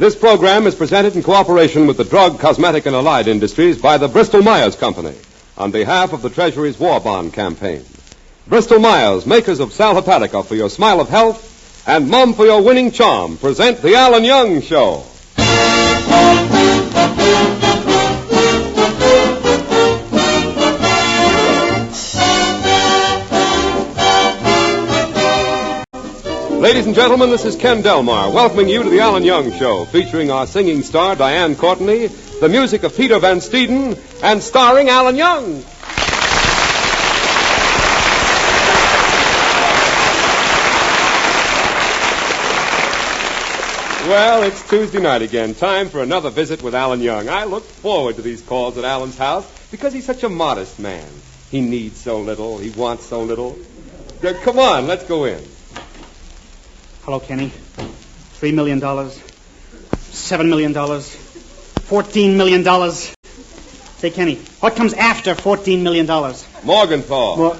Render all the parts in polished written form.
This program is presented in cooperation with the Drug, Cosmetic, and Allied Industries by the Bristol-Myers Company on behalf of the Treasury's War Bond Campaign. Bristol-Myers, makers of Sal Hepatica for your smile of health and Mum for your winning charm, present The Alan Young Show. Ladies and gentlemen, this is Ken Delmar welcoming you to The Alan Young Show, featuring our singing star Diane Courtney, the music of Peter Van Steeden, and starring Alan Young. Well, it's Tuesday night again. Time for another visit with Alan Young. I look forward to these calls at Alan's house because he's such a modest man. He needs so little. He wants so little. Come on, let's go in. Hello, Kenny. $3 million. $7 million. $14 million. Say, Kenny, what comes after $14 million? Morgenthau.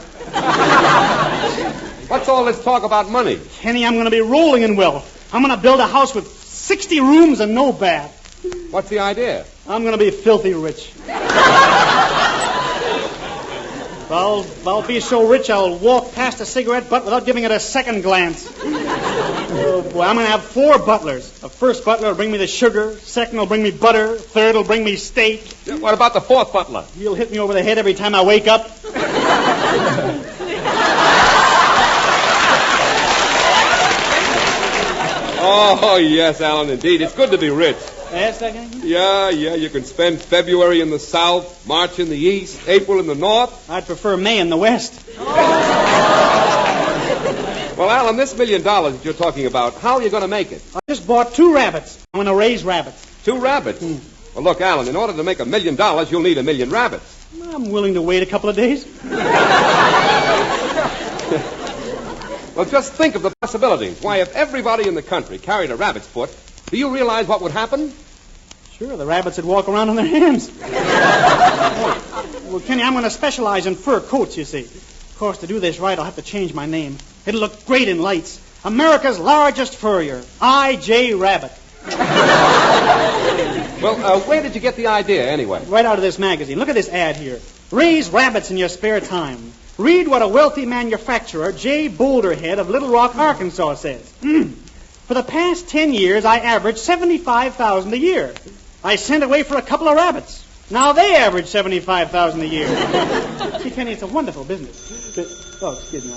What's all this talk about money? Kenny, I'm going to be rolling in wealth. I'm going to build a house with 60 rooms and no bath. What's the idea? I'm going to be filthy rich. I'll be so rich I'll walk past a cigarette butt without giving it a second glance. Oh, boy, I'm going to have 4 butlers. The first butler will bring me the sugar. Second will bring me butter. Third will bring me steak. What about the 4th butler? He'll hit me over the head every time I wake up. Oh, yes, Alan, indeed. It's good to be rich. Yes, second? Yeah, you can spend February in the South, March in the East, April in the North. I'd prefer May in the West. Well, Alan, this $1 million that you're talking about, how are you going to make it? I just bought 2 rabbits. I'm going to raise rabbits. 2 rabbits? Well, look, Alan, in order to make $1 million, you'll need 1 million rabbits. I'm willing to wait a couple of days. Well, just think of the possibilities. Why, if everybody in the country carried a rabbit's foot, do you realize what would happen? Sure, the rabbits would walk around on their hands. Well, Kenny, I'm going to specialize in fur coats, you see. Of course, to do this right, I'll have to change my name. It'll look great in lights. America's largest furrier, I.J. Rabbit. Well, where did you get the idea, anyway? Right out of this magazine. Look at this ad here. Raise rabbits in your spare time. Read what a wealthy manufacturer, J. Boulderhead of Little Rock, Arkansas, says. For the past 10 years, I averaged $75,000 a year. I sent away for a couple of rabbits. Now they average $75,000 a year. See, Kenny, it's a wonderful business. Oh, excuse me.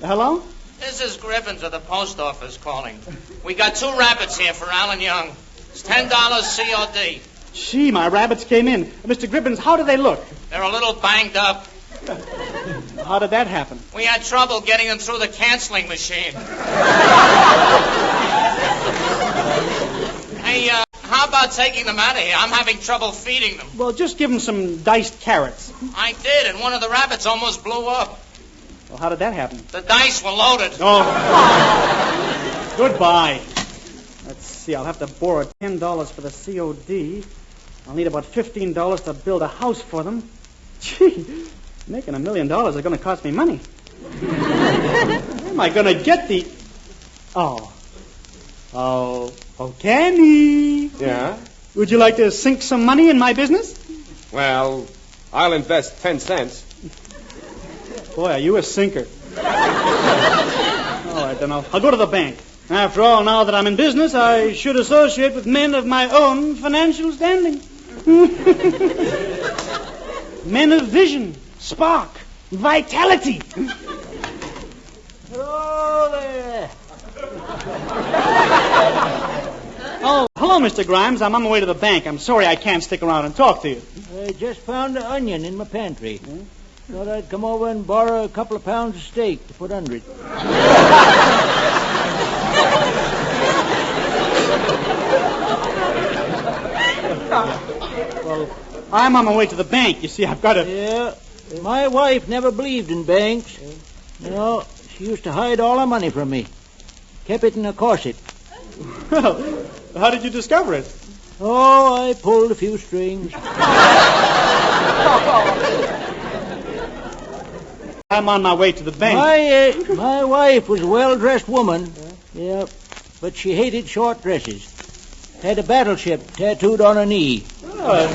Hello? This is Gribbons of the post office calling. We got 2 rabbits here for Alan Young. It's $10 COD. Gee, my rabbits came in. Mr. Gribbons, how do they look? They're a little banged up. How did that happen? We had trouble getting them through the canceling machine. Hey, how about taking them out of here? I'm having trouble feeding them. Well, just give them some diced carrots. I did, and one of the rabbits almost blew up. Well, how did that happen? The dice were loaded. Oh. Goodbye. Let's see, I'll have to borrow $10 for the COD. I'll need about $15 to build a house for them. Gee, making $1 million is going to cost me money. Where am I going to get the... Oh, Kenny. Yeah? Would you like to sink some money in my business? Well, I'll invest 10 cents. Boy, are you a sinker. All right, then I'll go to the bank. After all, now that I'm in business, I should associate with men of my own financial standing. Men of vision, spark, vitality. Hello there. Oh, hello, Mr. Grimes. I'm on my way to the bank. I'm sorry I can't stick around and talk to you. I just found an onion in my pantry. Thought I'd come over and borrow a couple of pounds of steak to put under it. Well, I'm on my way to the bank. You see, I've got to... Yeah, my wife never believed in banks. You know, she used to hide all her money from me. Kept it in a corset. Well, how did you discover it? Oh, I pulled a few strings. I'm on my way to the bank. My wife was a well-dressed woman. Yeah, but she hated short dresses. Had a battleship tattooed on her knee. Oh,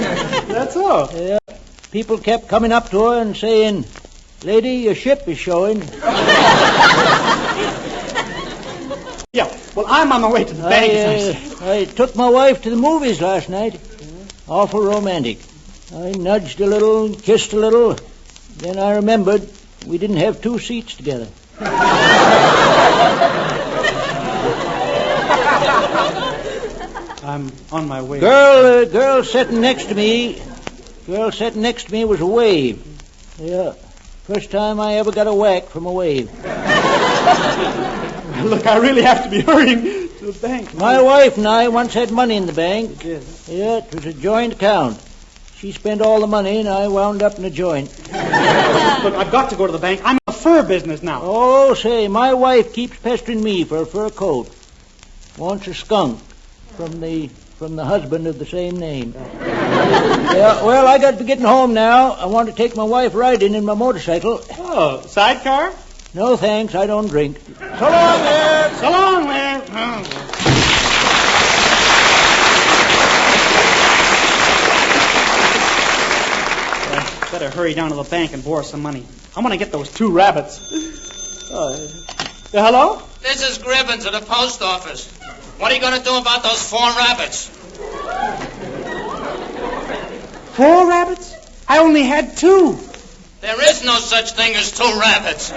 that's all. People kept coming up to her and saying, "Lady, your ship is showing." Yeah, well, I'm on my way to the bank. I took my wife to the movies last night. Awful romantic. I nudged a little, kissed a little. Then I remembered we didn't have 2 seats together. I'm on my way. Girl sitting next to me was a wave. Yeah, first time I ever got a whack from a wave. Look, I really have to be hurrying to the bank. My wife and I once had money in the bank. Yes. Yeah, it was a joint account. She spent all the money and I wound up in a joint. Look, I've got to go to the bank. I'm in the fur business now. Oh, say, my wife keeps pestering me for a fur coat. Wants a skunk from the husband of the same name. Yeah, well, I got to be getting home now. I want to take my wife riding in my motorcycle. Oh, sidecar? No, thanks. I don't drink. So long there. So long there. Better hurry down to the bank and borrow some money. I want to get those 2 rabbits. Hello? This is Gribbons at the post office. What are you going to do about those 4 rabbits? 4 rabbits? I only had 2. There is no such thing as 2 rabbits.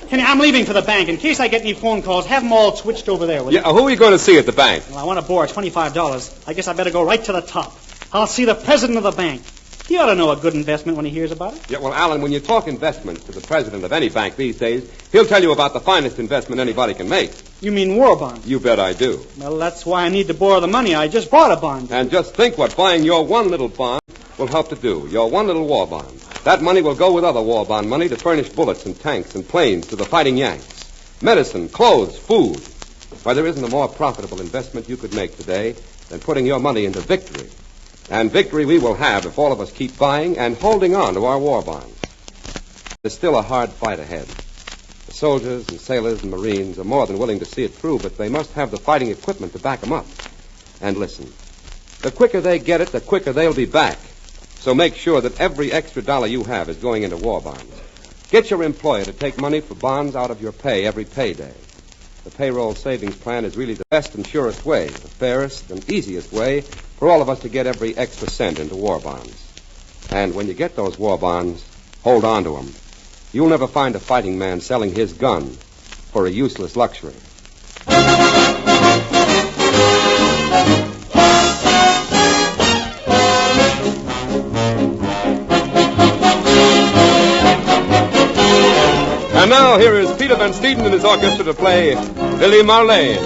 Kenny, I'm leaving for the bank. In case I get any phone calls, have them all switched over there, will you? Yeah, who are you going to see at the bank? Well, I want to borrow $25. I guess I better go right to the top. I'll see the president of the bank. He ought to know a good investment when he hears about it. Yeah, well, Alan, when you talk investments to the president of any bank these days, he'll tell you about the finest investment anybody can make. You mean war bonds? You bet I do. Well, that's why I need to borrow the money. I just bought a bond. And just think what buying your one little bond will help to do. Your one little war bond. That money will go with other war bond money to furnish bullets and tanks and planes to the fighting Yanks. Medicine, clothes, food. Why, there isn't a more profitable investment you could make today than putting your money into victory. And victory we will have if all of us keep buying and holding on to our war bonds. There's still a hard fight ahead. The soldiers and sailors and Marines are more than willing to see it through, but they must have the fighting equipment to back them up. And listen, the quicker they get it, the quicker they'll be back. So make sure that every extra dollar you have is going into war bonds. Get your employer to take money for bonds out of your pay every payday. The payroll savings plan is really the best and surest way, the fairest and easiest way for all of us to get every extra cent into war bonds. And when you get those war bonds, hold on to them. You'll never find a fighting man selling his gun for a useless luxury. And now, here is Peter Van Steeden and his orchestra to play Billy Marley.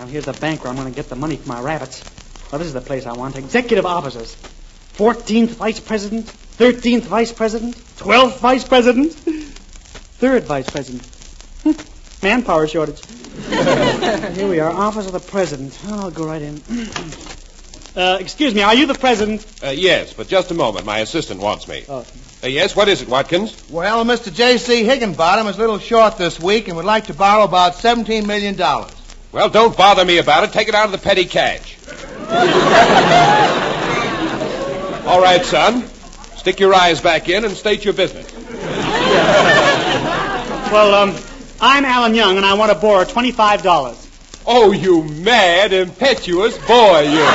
Here's the bank where I'm going to get the money for my rabbits. Well, this is the place I want. Executive officers. 14th vice president, 13th vice president, 12th vice president, 3rd vice president. Manpower shortage. Here we are, office of the president. I'll go right in. Excuse me, are you the president? Yes, but just a moment. My assistant wants me. Oh. Yes, what is it, Watkins? Well, Mr. J.C. Higginbottom is a little short this week and would like to borrow about $17 million. Well, don't bother me about it. Take it out of the petty cash. All right, son. Stick your eyes back in and state your business. Well, I'm Alan Young, and I want to borrow $25. Oh, you mad, impetuous boy, you.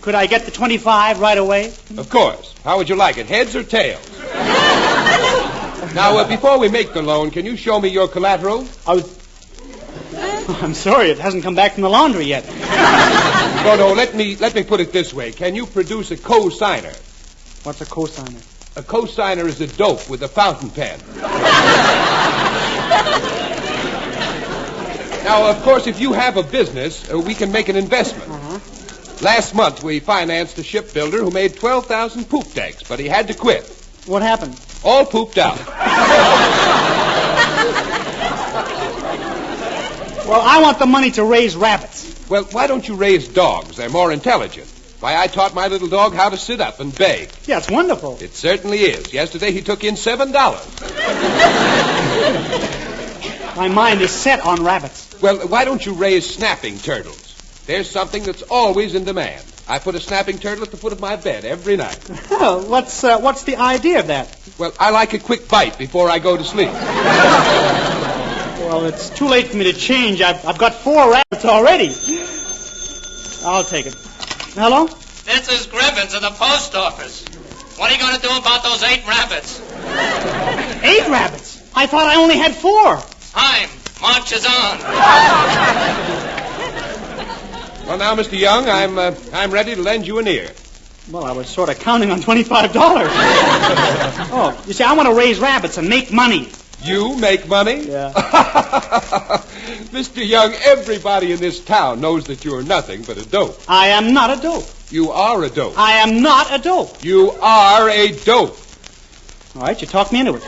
Could I get the 25 right away? Of course. How would you like it, heads or tails? Now, before we make the loan, can you show me your collateral? I'm sorry, it hasn't come back from the laundry yet. No, let me put it this way. Can you produce a co-signer? What's a co-signer? A co-signer is a dope with a fountain pen. Now, of course, if you have a business, we can make an investment. Uh-huh. Last month, we financed a shipbuilder who made 12,000 poop decks, but he had to quit. What happened? All pooped out. Well, I want the money to raise rabbits. Well, why don't you raise dogs? They're more intelligent. Why, I taught my little dog how to sit up and beg. Yeah, it's wonderful. It certainly is. Yesterday, he took in $7. My mind is set on rabbits. Well, why don't you raise snapping turtles? There's something that's always in demand. I put a snapping turtle at the foot of my bed every night. Oh, what's the idea of that? Well, I like a quick bite before I go to sleep. Well, it's too late for me to change. I've got 4 rabbits already. I'll take it. Hello? This is Griffins of the post office. What are you going to do about those 8 rabbits? 8 rabbits? I thought I only had 4. Time marches on. Well, now, Mr. Young, I'm ready to lend you an ear. Well, I was sort of counting on $25. Oh, you see, I want to raise rabbits and make money. You make money? Yeah. Mr. Young, everybody in this town knows that you're nothing but a dope. I am not a dope. You are a dope. I am not a dope. You are a dope. All right, you talked me into it.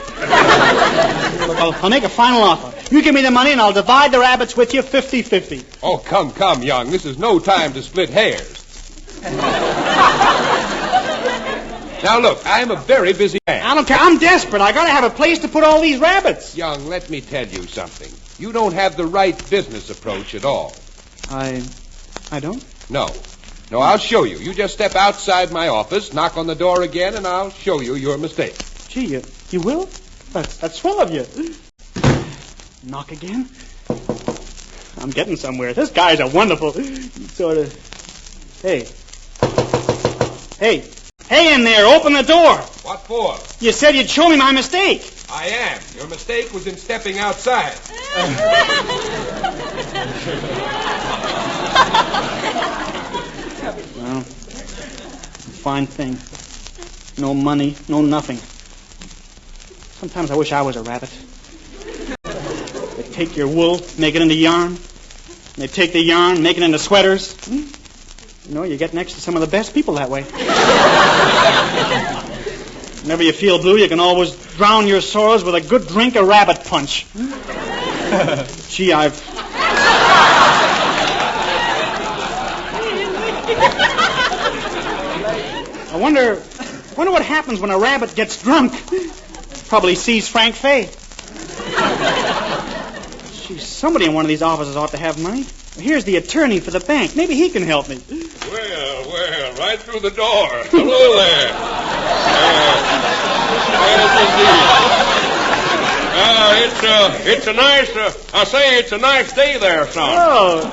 Look, I'll make a final offer. You give me the money and I'll divide the rabbits with you 50-50. Oh, come, Young. This is no time to split hairs. Now, look, I'm a very busy man. I don't care. I'm desperate. I got to have a place to put all these rabbits. Young, let me tell you something. You don't have the right business approach at all. I don't? No, I'll show you. You just step outside my office, knock on the door again, and I'll show you your mistake. Gee, you will? That's swell of you. Knock again? I'm getting somewhere. This guy's a wonderful sort of... Hey in there, open the door. What for? You said you'd show me my mistake. I am. Your mistake was in stepping outside. Well, fine thing. No money, no nothing. Sometimes I wish I was a rabbit. They take your wool, make it into yarn. They take the yarn, make it into sweaters. You know, you get next to some of the best people that way. Whenever you feel blue, you can always drown your sorrows with a good drink of rabbit punch. Gee, I wonder what happens when a rabbit gets drunk. Probably sees Frank Fay. Gee, somebody in one of these offices ought to have money. Here's the attorney for the bank. Maybe he can help me. Well, right through the door. Hello there. It's a nice, it's a nice day there, son. Oh.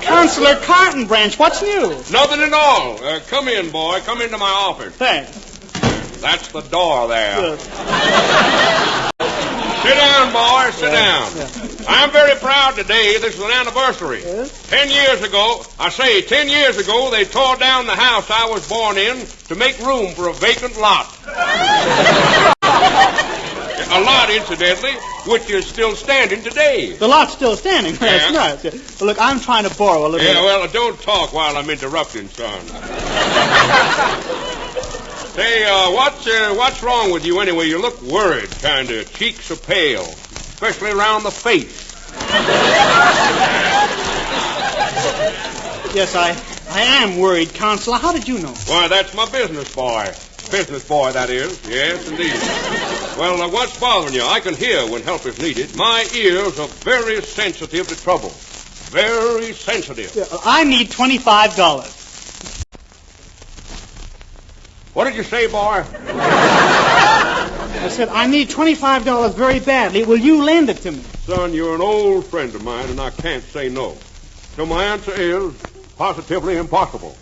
Counselor Carton Branch, what's new? Nothing at all. Come in, boy. Come into my office. Thanks. That's the door there. Sit down, boy. Sit down. Yeah. I'm very proud today. This is an anniversary. Yes? 10 years ago, 10 years ago, they tore down the house I was born in to make room for a vacant lot. A lot, incidentally, which is still standing today. The lot's still standing. That's right. Yeah. Well, look, I'm trying to borrow a little bit. Yeah, well, don't talk while I'm interrupting, son. Say, what's wrong with you anyway? You look worried, kind of. Cheeks are pale. especially around the face. Yes, I am worried, Counselor. How did you know? Why, that's my business boy. Business boy, that is. Yes, indeed. Well, what's bothering you? I can hear when help is needed. My ears are very sensitive to trouble. Very sensitive. Yeah, I need $25. What did you say, boy? I said, I need $25 very badly. Will you lend it to me? Son, you're an old friend of mine, and I can't say no. So my answer is positively impossible.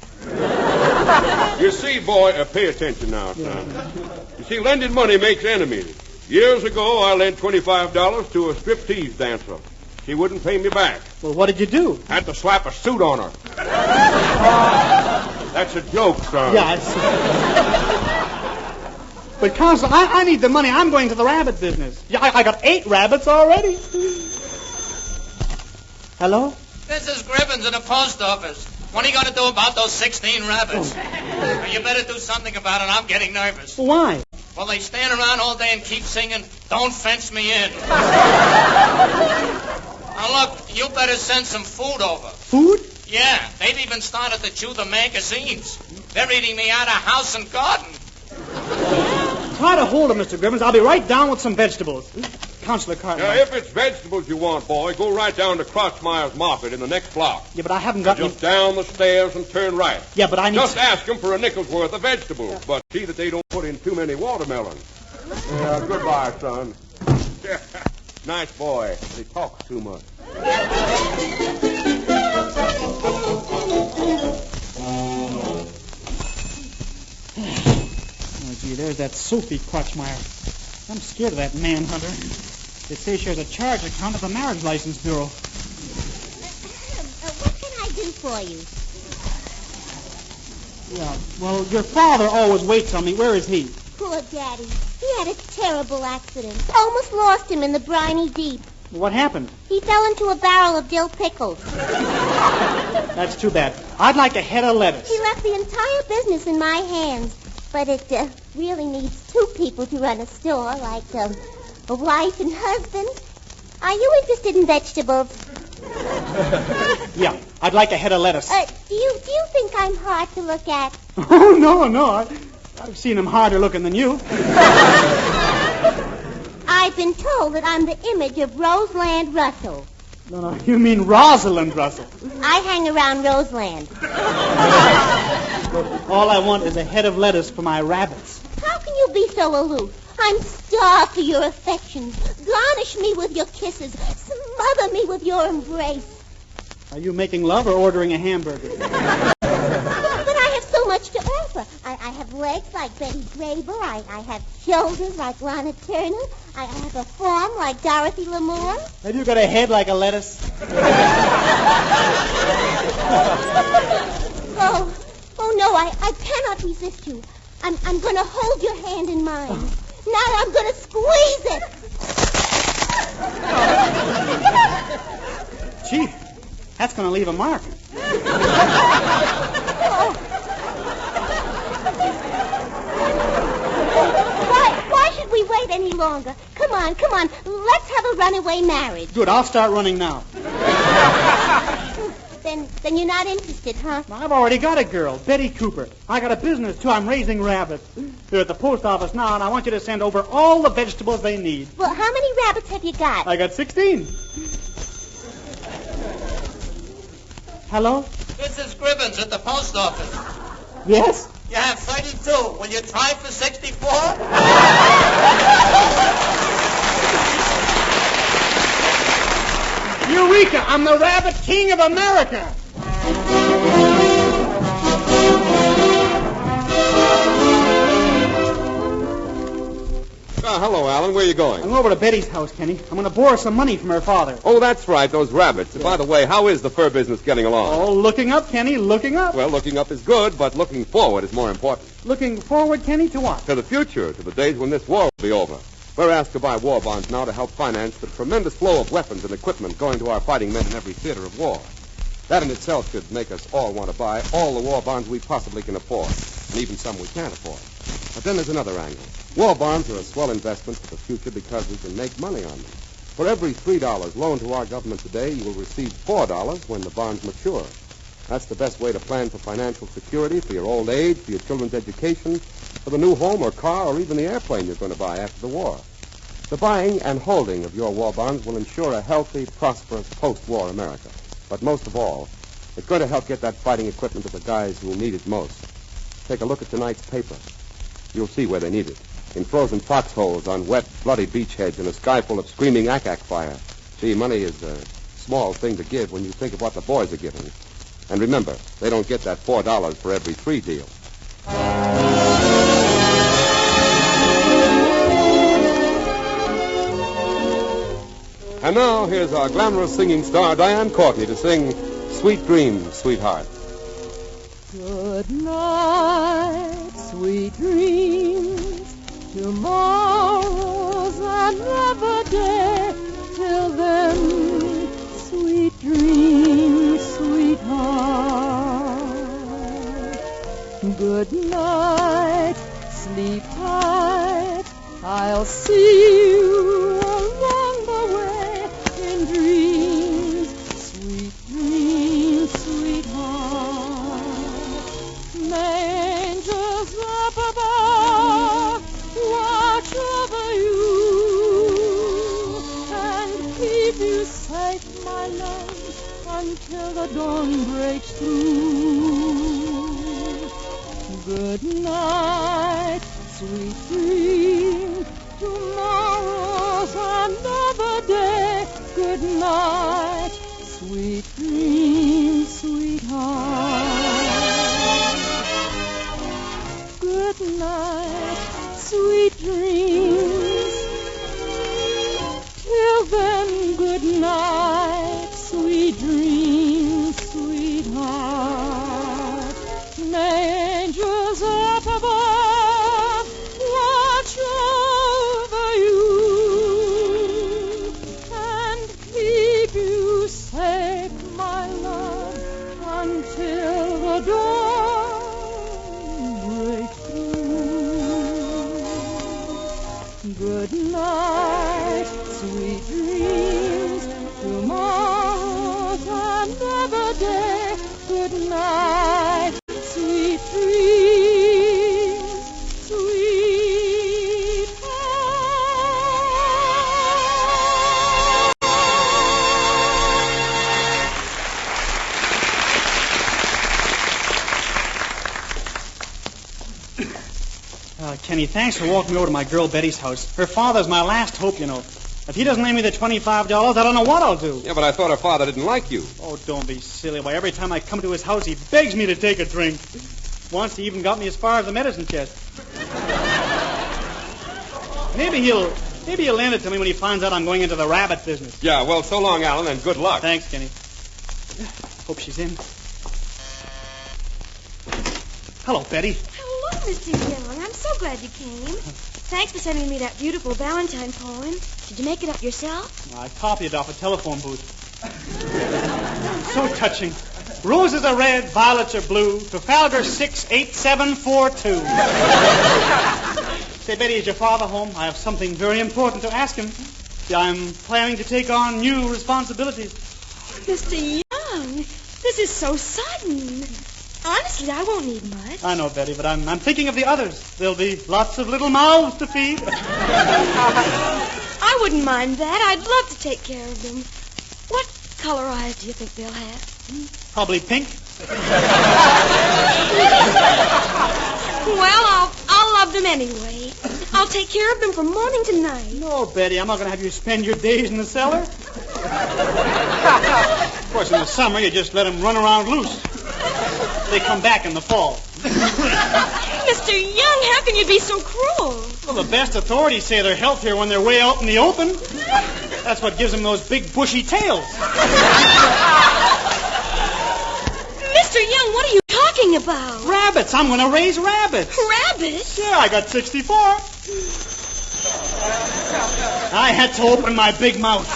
You see, boy, pay attention now, son. You see, lending money makes enemies. Years ago, I lent $25 to a striptease dancer. She wouldn't pay me back. Well, what did you do? Had to slap a suit on her. That's a joke, son. Yeah, But, Counselor, I need the money. I'm going to the rabbit business. Yeah, I got 8 rabbits already. Hello? This is Gribbons in the post office. What are you going to do about those 16 rabbits? Well, you better do something about it. I'm getting nervous. Why? Well, they stand around all day and keep singing, "Don't fence me in." Now, look, you better send some food over. Food? Yeah, they've even started to chew the magazines. They're eating me out of house and garden. Try to hold it, Mr. Gribbons. I'll be right down with some vegetables. Counselor Cartwright. Now, if it's vegetables you want, boy, go right down to Crotchmeyer's Market in the next block. Yeah, but I haven't got Just down the stairs and turn right. Yeah, but I need... Just ask them for a nickel's worth of vegetables, but see that they don't put in too many watermelons. Goodbye, son. Nice boy. He talks too much. Oh, gee, there's that Sophie Crotchmeyer. I'm scared of that manhunter. They say she has a charge account at the Marriage License Bureau. What can I do for you? Yeah, well, your father always waits on me. Where is he? Poor Daddy. He had a terrible accident. Almost lost him in the briny deep. What happened? He fell into a barrel of dill pickles. That's too bad. I'd like a head of lettuce. He left the entire business in my hands. But it really needs 2 people to run a store, like a wife and husband. Are you interested in vegetables? Yeah, I'd like a head of lettuce. Do you think I'm hard to look at? Oh, no. I've seen him harder looking than you. I've been told that I'm the image of Roseland Russell. No, you mean Rosalind Russell. I hang around Roseland. All I want is a head of lettuce for my rabbits. How can you be so aloof? I'm starved for your affections. Garnish me with your kisses. Smother me with your embrace. Are you making love or ordering a hamburger? But I have so much to offer. I have legs like Betty Graber. I have shoulders like Lana Turner. I have a form like Dorothy Lamour. Have you got a head like a lettuce? Oh no, I cannot resist you. I'm going to hold your hand in mine. Now I'm going to squeeze it. Gee, that's going to leave a mark. Why should we wait any longer? Come on. Let's have a runaway marriage. Good, I'll start running now. Then you're not interested, huh? I've already got a girl, Betty Cooper. I got a business, too. I'm raising rabbits. They're at the post office now, and I want you to send over all the vegetables they need. Well, how many rabbits have you got? I got 16. Hello? This is Gribbons at the post office. Yes? You have 32. Will you try for 64? Eureka! I'm the Rabbit King of America! Hello, Alan. Where are you going? I'm over to Betty's house, Kenny. I'm going to borrow some money from her father. Oh, that's right, those rabbits. Yeah. By the way, how is the fur business getting along? Oh, looking up, Kenny, looking up. Well, looking up is good, but looking forward is more important. Looking forward, Kenny, to what? To the future, to the days when this war will be over. We're asked to buy war bonds now to help finance the tremendous flow of weapons and equipment going to our fighting men in every theater of war. That in itself should make us all want to buy all the war bonds we possibly can afford, and even some we can't afford. But then there's another angle. War bonds are a swell investment for the future because we can make money on them. For every $3 loaned to our government today, you will receive $4 when the bonds mature. That's the best way to plan for financial security, for your old age, for your children's education, for the new home or car, or even the airplane you're going to buy after the war. The buying and holding of your war bonds will ensure a healthy, prosperous post-war America. But most of all, it's going to help get that fighting equipment to the guys who need it most. Take a look at tonight's paper. You'll see where they need it. In frozen foxholes, on wet, bloody beachheads, in a sky full of screaming ack-ack fire. Gee, money is a small thing to give when you think of what the boys are giving. And remember, they don't get that $4 for every 3 deal. And now, here's our glamorous singing star, Diane Courtney, to sing Sweet Dreams, Sweetheart. Good night, sweet dreams. Tomorrow's another day. Till then, sweet dreams, sweetheart. Good night, sleep tight. I'll see you along the way in dreams, sweet dreams, sweetheart. May angels up above watch over you and keep you safe, my love, until the dawn breaks through. Good night, sweet dream. Tomorrow's another day. Good night, sweet dream, sweetheart. Good night, sweet dreams. Till then, good night, sweet dreams, sweetheart. May angels up above watch over you and keep you safe, my love, until the dawn breaks through. Good night, sweet dreams. Tomorrow's another day. Good night, sweet dreams, sweetheart. Kenny, thanks for walking me over to my girl Betty's house. Her father's my last hope, you know. If he doesn't lend me the $25, I don't know what I'll do. Yeah, but I thought her father didn't like you. Oh, don't be silly. Why, every time I come to his house, he begs me to take a drink. Once he even got me as far as the medicine chest. Maybe he'll lend it to me when he finds out I'm going into the rabbit business. Yeah, well, so long, Alan, and good luck. Thanks, Kenny. Hope she's in. Hello, Betty. Hello, Mr. Young. I'm so glad you came. Thanks for sending me that beautiful Valentine poem. Did you make it up yourself? I copied it off a telephone booth. So touching. Roses are red, violets are blue. Trafalgar 68742. Say, Betty, is your father home? I have something very important to ask him. See, I'm planning to take on new responsibilities. Mr. Young, this is so sudden. Honestly, I won't need much. I know, Betty, but I'm thinking of the others. There'll be lots of little mouths to feed. I wouldn't mind that. I'd love to take care of them. What color eyes do you think they'll have? Probably pink. Well, I'll love them anyway. I'll take care of them from morning to night. No, Betty, I'm not going to have you spend your days in the cellar. Of course, in the summer, you just let them run around loose. They come back in the fall. Mr. Young, how can you be so cruel? Well, the best authorities say they're healthier when they're way out in the open. That's what gives them those big bushy tails. Mr. Young, what are you talking about? Rabbits. I'm going to raise rabbits. Rabbits? Yeah, I got 64. I had to open my big mouth.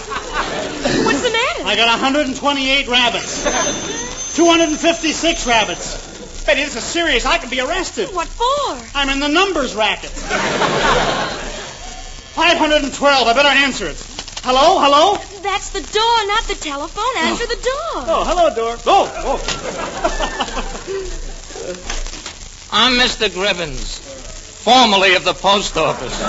What's the matter? I got 128 rabbits. 256 rabbits. Betty, this is serious. I could be arrested. What for? I'm in the numbers racket. 512. I better answer it. Hello, hello? That's the door, not the telephone. Answer the door. Oh, hello, door. Oh. I'm Mr. Gribbons, formerly of the post office.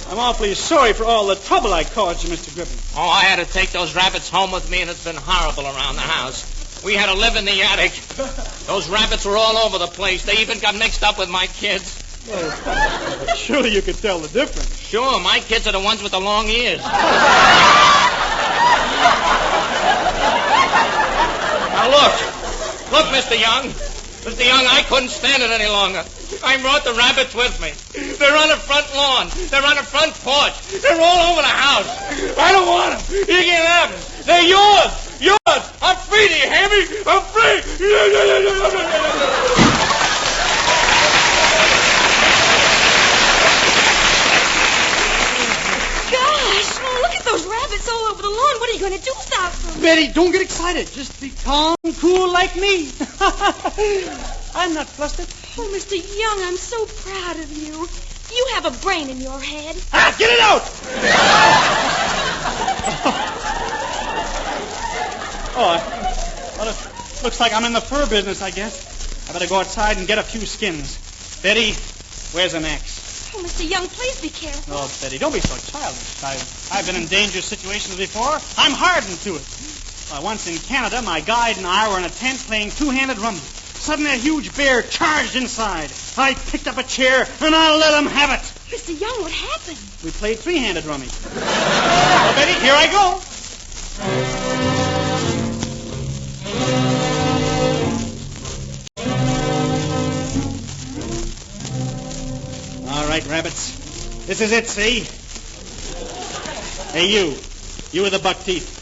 I'm awfully sorry for all the trouble I caused you, Mr. Gribbons. Oh, I had to take those rabbits home with me, and it's been horrible around the house. We had to live in the attic. Those rabbits were all over the place. They even got mixed up with my kids. Well, surely you could tell the difference. Sure, my kids are the ones with the long ears. Now, look, Mr. Young. Mr. Young, I couldn't stand it any longer. I brought the rabbits with me. They're on the front lawn. They're on the front porch. They're all over the house. I don't want them. You can't have them. They're yours. Yours. I'm free. Do you hear me? I'm free. Gosh, well, look at those rabbits all over the lawn. What are you going to do about them? Betty, don't get excited. Just be calm and cool like me. I'm not flustered. Oh, Mr. Young, I'm so proud of you. You have a brain in your head. Get it out! Well, it looks like I'm in the fur business, I guess. I better go outside and get a few skins. Betty, where's an axe? Oh, Mr. Young, please be careful. Oh, Betty, don't be so childish. I've been in dangerous situations before. I'm hardened to it. Once in Canada, my guide and I were in a tent playing two-handed rummy. Suddenly, a huge bear charged inside. I picked up a chair, and I let him have it. Mr. Young, what happened? We played three-handed rummy. Well, Betty, here I go. All right, rabbits. This is it, see? Hey, you. You with the buck teeth.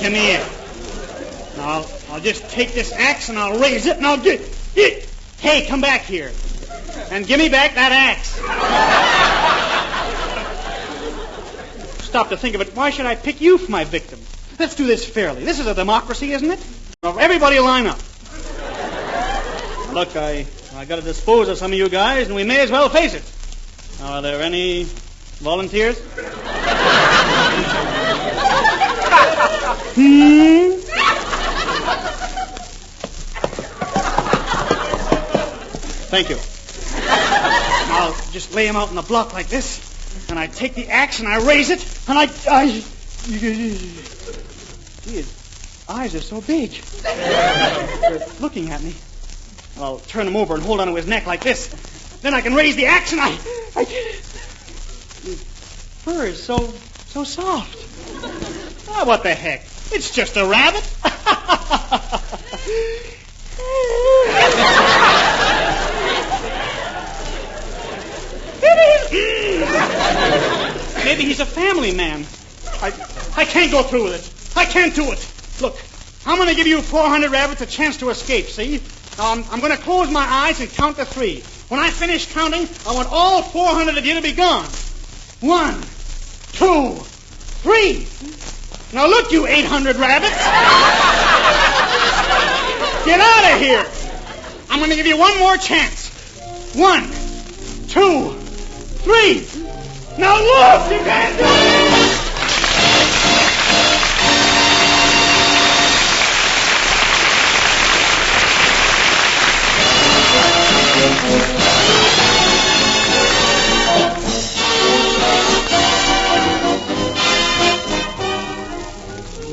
Come here. Now, I'll just take this axe and I'll raise it and I'll get it. Hey, come back here. And give me back that axe. Stop to think of it. Why should I pick you for my victim? Let's do this fairly. This is a democracy, isn't it? Now, everybody line up. Look, I got to dispose of some of you guys, and we may as well face it. Now, are there any volunteers? Thank you. I'll just lay him out in the block like this, and I take the axe and I raise it, and Gee, his eyes are so big. They're looking at me. I'll turn him over and hold onto his neck like this. Then I can raise the axe and his fur is so soft. What the heck? It's just a rabbit. Maybe he's a family man. I can't go through with it. I can't do it. Look, I'm going to give you 400 rabbits a chance to escape, see? I'm going to close my eyes and count to 3. When I finish counting, I want all 400 of you to be gone. 1, 2, 3. Now look, you 800 rabbits. Get out of here. I'm going to give you one more chance. 1, 2, 3. Now look, you can't do it.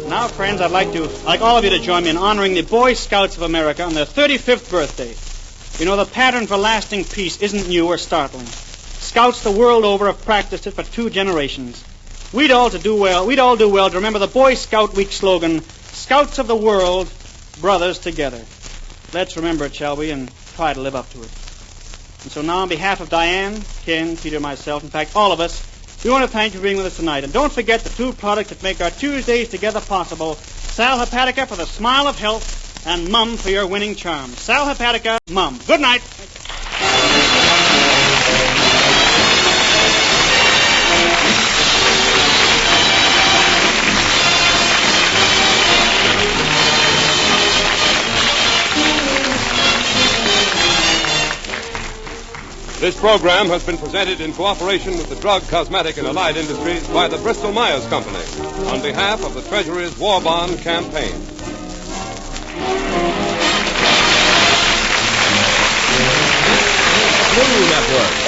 Now, friends, I'd like all of you to join me in honoring the Boy Scouts of America on their 35th birthday. You know, the pattern for lasting peace isn't new or startling. Scouts the world over have practiced it for 2 generations. We'd all do well to remember the Boy Scout Week slogan, Scouts of the world, brothers together. Let's remember it, shall we, and try to live up to it. And so now, on behalf of Diane, Ken, Peter, myself, in fact, all of us, we want to thank you for being with us tonight. And don't forget the 2 products that make our Tuesdays together possible. Sal Hepatica for the smile of health, and Mum for your winning charm. Sal Hepatica, Mum. Good night. This program has been presented in cooperation with the Drug, Cosmetic, and Allied Industries by the Bristol Myers Company on behalf of the Treasury's War Bond Campaign. Thru Network.